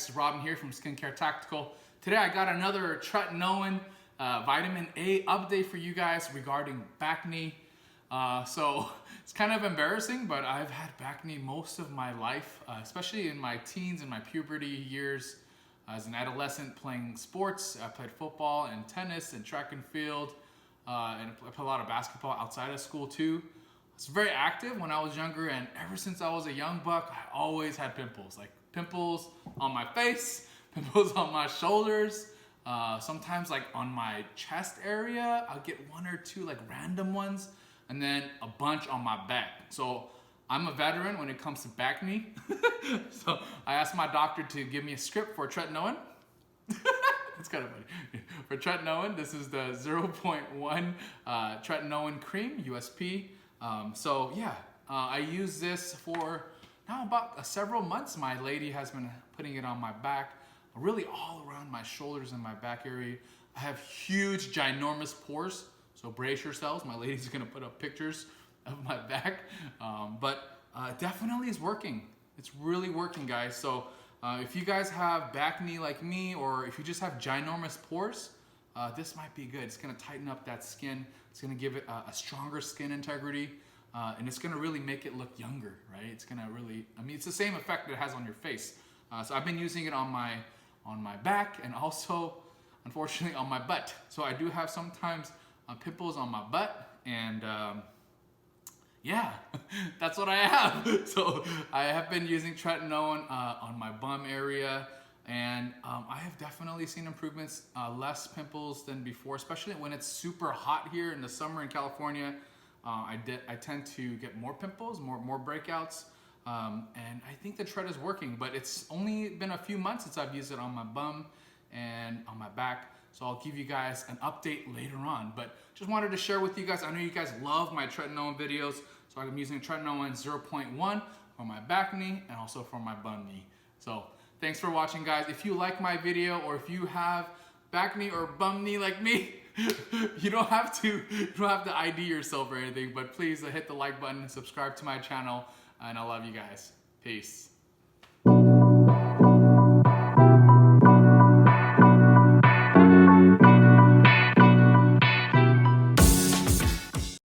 this is Robin here from Skincare Tactical. Today I got another Tretinoin vitamin A update for you guys regarding Backne. So it's kind of embarrassing, but I've had Backne most of my life, especially in my teens and my puberty years. As an adolescent playing sports, I played football and tennis and track and field, and I played a lot of basketball outside of school too. I was very active when I was younger, and ever since I was a young buck, I always had pimples. Like pimples on my face, pimples on my shoulders, sometimes like on my chest area. I'll get one or two like random ones, and then a bunch on my back. So I'm a veteran when it comes to Backne. So I asked my doctor to give me a script for Tretinoin. It's kind of funny. For Tretinoin, this is the 0.1 Tretinoin cream, USP. I use this for now about several months. My lady has been putting it on my back, really all around my shoulders and my back area. I have huge, ginormous pores, so brace yourselves. My lady's gonna put up pictures of my back, but definitely is working. It's really working, guys. So if you guys have Backne like me, or if you just have ginormous pores, this might be good. It's gonna tighten up that skin. It's gonna give it a stronger skin integrity, and it's gonna really make it look younger, right? It's gonna really, it's the same effect that it has on your face. So I've been using it on my back and also, unfortunately, on my butt. So I do have sometimes pimples on my butt, and yeah, that's what I have. So I have been using Tretinoin on my bum area, and I have definitely seen improvements, less pimples than before, especially when it's super hot here in the summer in California. I tend to get more pimples, more breakouts, and I think the Tret is working, but it's only been a few months since I've used it on my bum and on my back. So I'll give you guys an update later on, but just wanted to share with you guys. I know you guys love my Tretinoin videos, so I'm using Tretinoin 0.1 for my Backne and also for my bum knee. So thanks for watching, guys. If you like my video, or if you have Backne or bum knee like me, you don't have to ID yourself or anything, but please hit the like button, subscribe to my channel, and I love you guys. Peace.